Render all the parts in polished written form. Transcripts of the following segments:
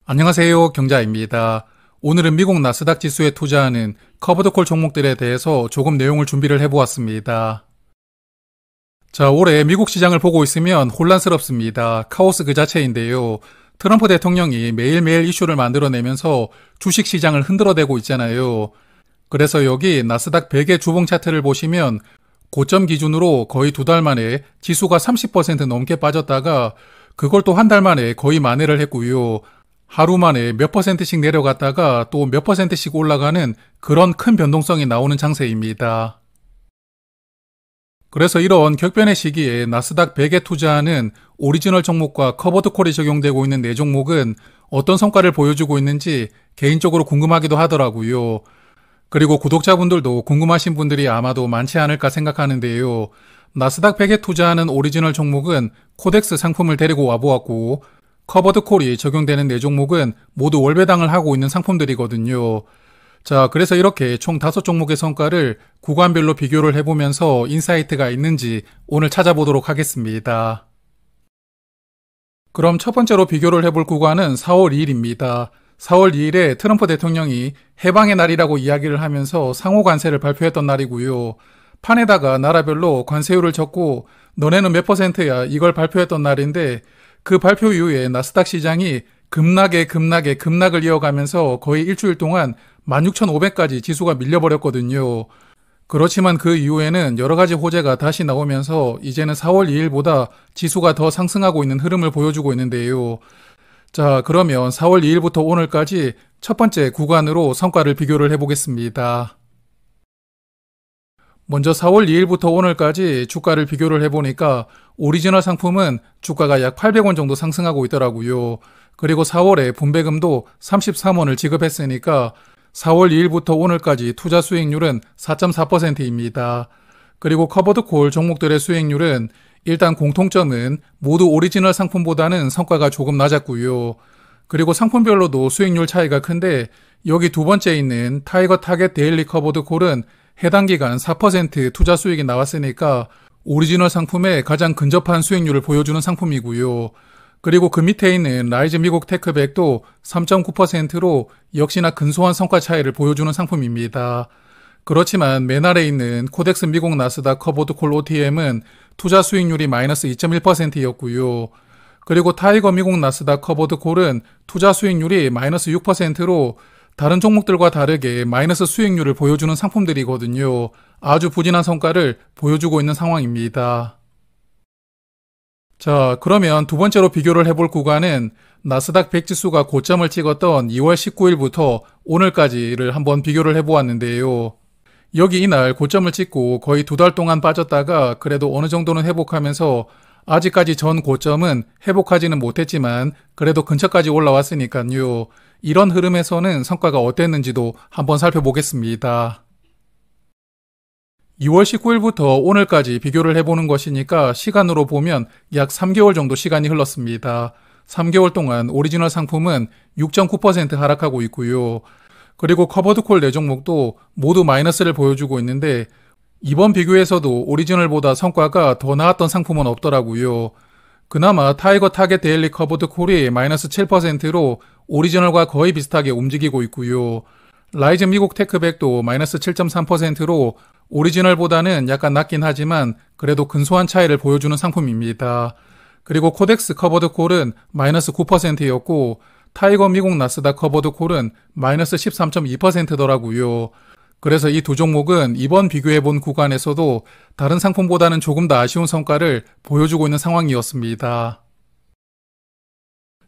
안녕하세요. 경자입니다. 오늘은 미국 나스닥 지수에 투자하는 커버드콜 종목들에 대해서 조금 내용을 준비를 해보았습니다. 자, 올해 미국 시장을 보고 있으면 혼란스럽습니다. 카오스 그 자체인데요. 트럼프 대통령이 매일매일 이슈를 만들어내면서 주식시장을 흔들어대고 있잖아요. 그래서 여기 나스닥 100의 주봉 차트를 보시면 고점 기준으로 거의 2달 만에 지수가 30% 넘게 빠졌다가 그걸 또 한 달 만에 거의 만회를 했고요. 하루 만에 몇 퍼센트씩 내려갔다가 또 몇 퍼센트씩 올라가는 그런 큰 변동성이 나오는 장세입니다. 그래서 이런 격변의 시기에 나스닥 100에 투자하는 오리지널 종목과 커버드콜이 적용되고 있는 네 종목은 어떤 성과를 보여주고 있는지 개인적으로 궁금하기도 하더라고요. 그리고 구독자분들도 궁금하신 분들이 아마도 많지 않을까 생각하는데요. 나스닥 100에 투자하는 오리지널 종목은 코덱스 상품을 데리고 와보았고 커버드콜이 적용되는 네 종목은 모두 월배당을 하고 있는 상품들이거든요. 자, 그래서 이렇게 총 5종목의 성과를 구간별로 비교를 해보면서 인사이트가 있는지 오늘 찾아보도록 하겠습니다. 그럼 첫 번째로 비교를 해볼 구간은 4월 2일입니다. 4월 2일에 트럼프 대통령이 해방의 날이라고 이야기를 하면서 상호 관세를 발표했던 날이고요. 판에다가 나라별로 관세율을 적고 너네는 몇 퍼센트야 이걸 발표했던 날인데 그 발표 이후에 나스닥 시장이 급락을 이어가면서 거의 일주일 동안 16,500까지 지수가 밀려버렸거든요. 그렇지만 그 이후에는 여러 가지 호재가 다시 나오면서 이제는 4월 2일보다 지수가 더 상승하고 있는 흐름을 보여주고 있는데요. 자, 그러면 4월 2일부터 오늘까지 첫 번째 구간으로 성과를 비교를 해보겠습니다. 먼저 4월 2일부터 오늘까지 주가를 비교를 해보니까 오리지널 상품은 주가가 약 800원 정도 상승하고 있더라고요. 그리고 4월에 분배금도 33원을 지급했으니까 4월 2일부터 오늘까지 투자 수익률은 4.4%입니다. 그리고 커버드콜 종목들의 수익률은 일단 공통점은 모두 오리지널 상품보다는 성과가 조금 낮았고요. 그리고 상품별로도 수익률 차이가 큰데 여기 두 번째 있는 타이거 타겟 데일리 커버드콜은 해당 기간 4% 투자 수익이 나왔으니까 오리지널 상품에 가장 근접한 수익률을 보여주는 상품이고요. 그리고 그 밑에 있는 라이즈 미국 테크백도 3.9%로 역시나 근소한 성과 차이를 보여주는 상품입니다. 그렇지만 맨 아래 있는 코덱스 미국 나스닥 커버드콜 OTM은 투자 수익률이 마이너스 2.1%였고요. 그리고 타이거 미국 나스닥 커버드콜은 투자 수익률이 마이너스 6%로 다른 종목들과 다르게 마이너스 수익률을 보여주는 상품들이거든요. 아주 부진한 성과를 보여주고 있는 상황입니다. 자, 그러면 두 번째로 비교를 해볼 구간은 나스닥 100 지수가 고점을 찍었던 2월 19일부터 오늘까지를 한번 비교를 해보았는데요. 여기 이날 고점을 찍고 거의 2달 동안 빠졌다가 그래도 어느 정도는 회복하면서 아직까지 전 고점은 회복하지는 못했지만 그래도 근처까지 올라왔으니까요. 이런 흐름에서는 성과가 어땠는지도 한번 살펴보겠습니다. 2월 19일부터 오늘까지 비교를 해보는 것이니까 시간으로 보면 약 3개월 정도 시간이 흘렀습니다. 3개월 동안 오리지널 상품은 6.9% 하락하고 있고요. 그리고 커버드콜 4종목도 모두 마이너스를 보여주고 있는데 이번 비교에서도 오리지널보다 성과가 더 나았던 상품은 없더라고요. 그나마 타이거 타겟 데일리 커버드콜이 마이너스 7%로 오리지널과 거의 비슷하게 움직이고 있고요. 라이즈 미국 테크백도 마이너스 7.3%로 오리지널보다는 약간 낮긴 하지만 그래도 근소한 차이를 보여주는 상품입니다. 그리고 코덱스 커버드콜은 마이너스 9%였고 타이거 미국 나스닥 커버드콜은 마이너스 13.2%더라고요. 그래서 이 두 종목은 이번 비교해본 구간에서도 다른 상품보다는 조금 더 아쉬운 성과를 보여주고 있는 상황이었습니다.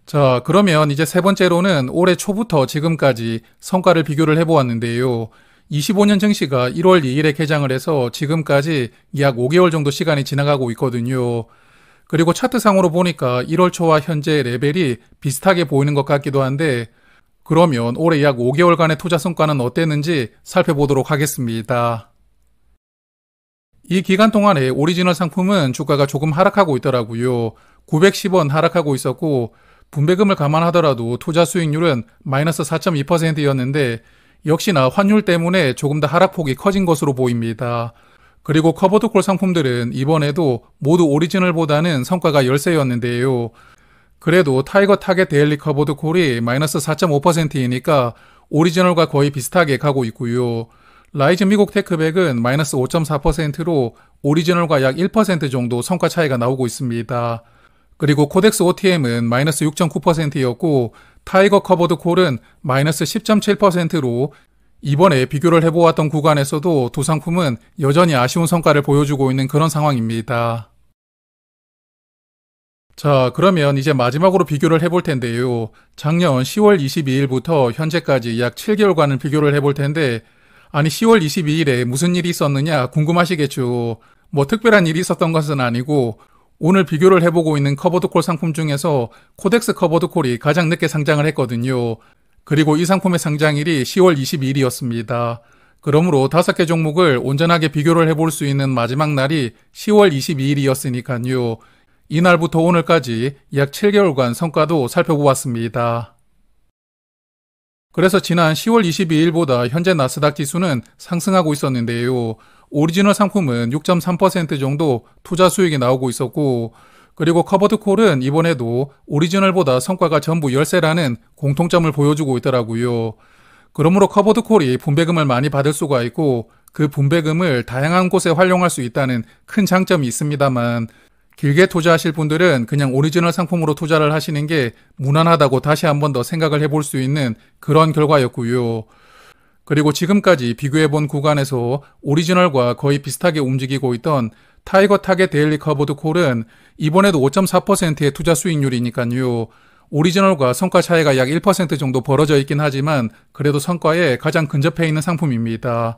자, 그러면 이제 세 번째로는 올해 초부터 지금까지 성과를 비교를 해보았는데요. 25년 증시가 1월 2일에 개장을 해서 지금까지 약 5개월 정도 시간이 지나가고 있거든요. 그리고 차트상으로 보니까 1월 초와 현재 레벨이 비슷하게 보이는 것 같기도 한데 그러면 올해 약 5개월간의 투자 성과는 어땠는지 살펴보도록 하겠습니다. 이 기간 동안에 오리지널 상품은 주가가 조금 하락하고 있더라고요. 910원 하락하고 있었고 분배금을 감안하더라도 투자 수익률은 마이너스 4.2%였는데 역시나 환율 때문에 조금 더 하락폭이 커진 것으로 보입니다. 그리고 커버드콜 상품들은 이번에도 모두 오리지널보다는 성과가 열세였는데요. 그래도 타이거 타겟 데일리 커버드 콜이 마이너스 4.5%이니까 오리지널과 거의 비슷하게 가고 있고요. 라이즈 미국 테크백은 마이너스 5.4%로 오리지널과 약 1% 정도 성과 차이가 나오고 있습니다. 그리고 코덱스 OTM은 마이너스 6.9%였고 타이거 커버드 콜은 마이너스 10.7%로 이번에 비교를 해보았던 구간에서도 두 상품은 여전히 아쉬운 성과를 보여주고 있는 그런 상황입니다. 자, 그러면 이제 마지막으로 비교를 해볼 텐데요. 작년 10월 22일부터 현재까지 약 7개월간을 비교를 해볼 텐데 아니 10월 22일에 무슨 일이 있었느냐 궁금하시겠죠. 뭐 특별한 일이 있었던 것은 아니고 오늘 비교를 해보고 있는 커버드콜 상품 중에서 코덱스 커버드콜이 가장 늦게 상장을 했거든요. 그리고 이 상품의 상장일이 10월 22일이었습니다. 그러므로 5개 종목을 온전하게 비교를 해볼 수 있는 마지막 날이 10월 22일이었으니까요. 이날부터 오늘까지 약 7개월간 성과도 살펴보았습니다. 그래서 지난 10월 22일보다 현재 나스닥 지수는 상승하고 있었는데요. 오리지널 상품은 6.3% 정도 투자 수익이 나오고 있었고 그리고 커버드콜은 이번에도 오리지널보다 성과가 전부 열세라는 공통점을 보여주고 있더라고요. 그러므로 커버드콜이 분배금을 많이 받을 수가 있고 그 분배금을 다양한 곳에 활용할 수 있다는 큰 장점이 있습니다만 길게 투자하실 분들은 그냥 오리지널 상품으로 투자를 하시는 게 무난하다고 다시 한 번 더 생각을 해볼 수 있는 그런 결과였고요. 그리고 지금까지 비교해본 구간에서 오리지널과 거의 비슷하게 움직이고 있던 타이거 타겟 데일리 커버드 콜은 이번에도 5.4%의 투자 수익률이니까요. 오리지널과 성과 차이가 약 1% 정도 벌어져 있긴 하지만 그래도 성과에 가장 근접해 있는 상품입니다.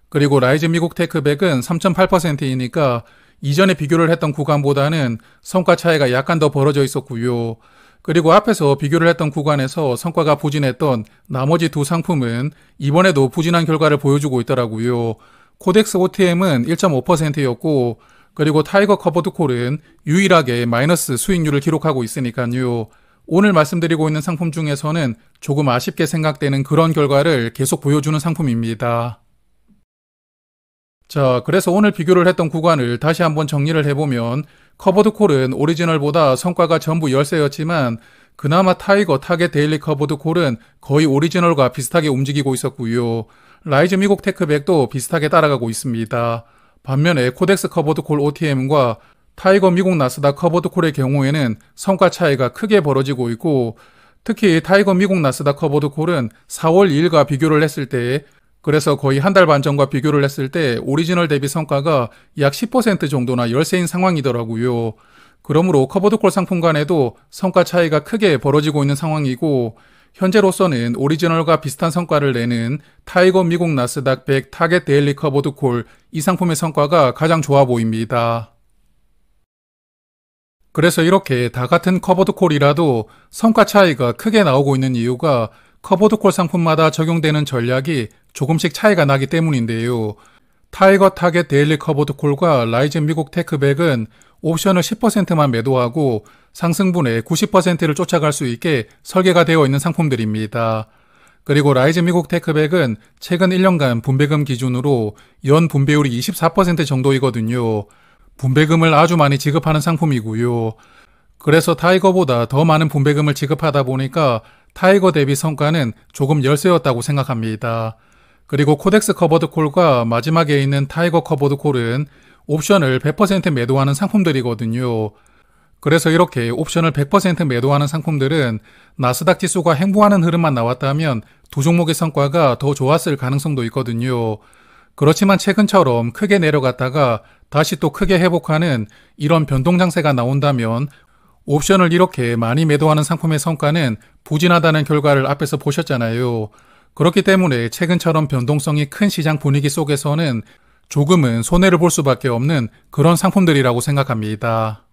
그리고 라이즈 미국 테크백은 3.8%이니까 이전에 비교를 했던 구간보다는 성과 차이가 약간 더 벌어져 있었고요. 그리고 앞에서 비교를 했던 구간에서 성과가 부진했던 나머지 두 상품은 이번에도 부진한 결과를 보여주고 있더라고요. 코덱스 OTM은 1.5%였고 그리고 타이거 커버드 콜은 유일하게 마이너스 수익률을 기록하고 있으니까요. 오늘 말씀드리고 있는 상품 중에서는 조금 아쉽게 생각되는 그런 결과를 계속 보여주는 상품입니다. 자, 그래서 오늘 비교를 했던 구간을 다시 한번 정리를 해보면 커버드 콜은 오리지널보다 성과가 전부 열세였지만 그나마 타이거 타겟 데일리 커버드 콜은 거의 오리지널과 비슷하게 움직이고 있었고요. 라이즈 미국 테크백도 비슷하게 따라가고 있습니다. 반면에 코덱스 커버드 콜 OTM과 타이거 미국 나스닥 커버드 콜의 경우에는 성과 차이가 크게 벌어지고 있고 특히 타이거 미국 나스닥 커버드 콜은 4월 2일과 비교를 했을 때 그래서 거의 한 달 반 전과 비교를 했을 때 오리지널 대비 성과가 약 10% 정도나 열세인 상황이더라고요. 그러므로 커버드콜 상품 간에도 성과 차이가 크게 벌어지고 있는 상황이고 현재로서는 오리지널과 비슷한 성과를 내는 타이거 미국 나스닥 100 타겟 데일리 커버드콜 이 상품의 성과가 가장 좋아 보입니다. 그래서 이렇게 다 같은 커버드콜이라도 성과 차이가 크게 나오고 있는 이유가 커버드콜 상품마다 적용되는 전략이 조금씩 차이가 나기 때문인데요. 타이거 타겟 데일리 커버드콜과 라이즈 미국 테크백은 옵션을 10%만 매도하고 상승분의 90%를 쫓아갈 수 있게 설계가 되어 있는 상품들입니다. 그리고 라이즈 미국 테크백은 최근 1년간 분배금 기준으로 연 분배율이 24% 정도이거든요. 분배금을 아주 많이 지급하는 상품이고요. 그래서 타이거보다 더 많은 분배금을 지급하다 보니까 타이거 대비 성과는 조금 열세였다고 생각합니다. 그리고 코덱스 커버드 콜과 마지막에 있는 타이거 커버드 콜은 옵션을 100% 매도하는 상품들이거든요. 그래서 이렇게 옵션을 100% 매도하는 상품들은 나스닥 지수가 횡보하는 흐름만 나왔다면 두 종목의 성과가 더 좋았을 가능성도 있거든요. 그렇지만 최근처럼 크게 내려갔다가 다시 또 크게 회복하는 이런 변동장세가 나온다면 옵션을 이렇게 많이 매도하는 상품의 성과는 부진하다는 결과를 앞에서 보셨잖아요. 그렇기 때문에 최근처럼 변동성이 큰 시장 분위기 속에서는 조금은 손해를 볼 수밖에 없는 그런 상품들이라고 생각합니다.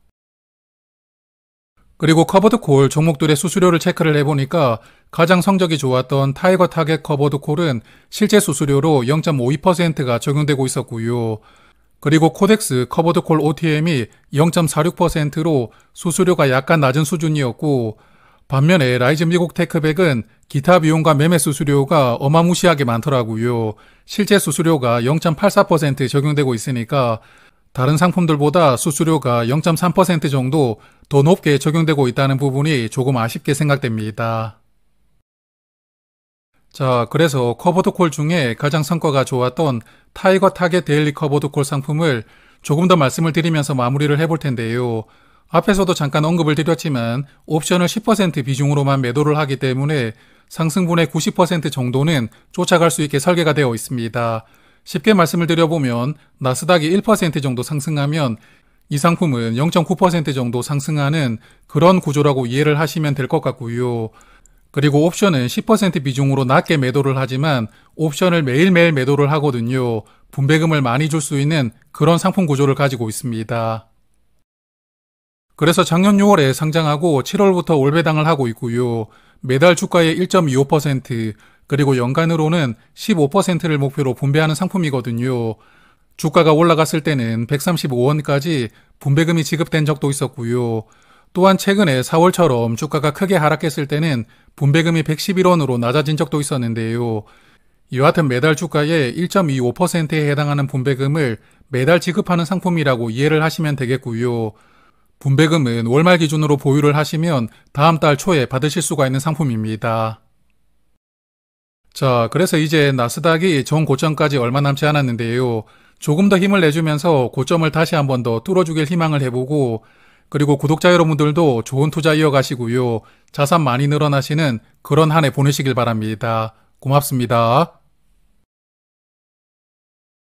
그리고 커버드콜 종목들의 수수료를 체크를 해보니까 가장 성적이 좋았던 타이거 타겟 커버드콜은 실제 수수료로 0.52%가 적용되고 있었고요. 그리고 코덱스 커버드콜 OTM이 0.46%로 수수료가 약간 낮은 수준이었고 반면에 라이즈 미국 테크백은 기타 비용과 매매 수수료가 어마무시하게 많더라고요. 실제 수수료가 0.84% 적용되고 있으니까 다른 상품들보다 수수료가 0.3% 정도 더 높게 적용되고 있다는 부분이 조금 아쉽게 생각됩니다. 자, 그래서 커버드콜 중에 가장 성과가 좋았던 타이거 타겟 데일리 커버드콜 상품을 조금 더 말씀을 드리면서 마무리를 해볼 텐데요. 앞에서도 잠깐 언급을 드렸지만 옵션을 10% 비중으로만 매도를 하기 때문에 상승분의 90% 정도는 쫓아갈 수 있게 설계가 되어 있습니다. 쉽게 말씀을 드려보면 나스닥이 1% 정도 상승하면 이 상품은 0.9% 정도 상승하는 그런 구조라고 이해를 하시면 될 것 같고요. 그리고 옵션은 10% 비중으로 낮게 매도를 하지만 옵션을 매일매일 매도를 하거든요. 분배금을 많이 줄 수 있는 그런 상품 구조를 가지고 있습니다. 그래서 작년 6월에 상장하고 7월부터 올 배당을 하고 있고요. 매달 주가의 1.25% 그리고 연간으로는 15%를 목표로 분배하는 상품이거든요. 주가가 올라갔을 때는 135원까지 분배금이 지급된 적도 있었고요. 또한 최근에 4월처럼 주가가 크게 하락했을 때는 분배금이 111원으로 낮아진 적도 있었는데요. 여하튼 매달 주가의 1.25%에 해당하는 분배금을 매달 지급하는 상품이라고 이해를 하시면 되겠고요. 분배금은 월말 기준으로 보유를 하시면 다음 달 초에 받으실 수가 있는 상품입니다. 자, 그래서 이제 나스닥이 전 고점까지 얼마 남지 않았는데요. 조금 더 힘을 내주면서 고점을 다시 한번 더 뚫어주길 희망을 해보고 그리고 구독자 여러분들도 좋은 투자 이어가시고요. 자산 많이 늘어나시는 그런 한 해 보내시길 바랍니다. 고맙습니다.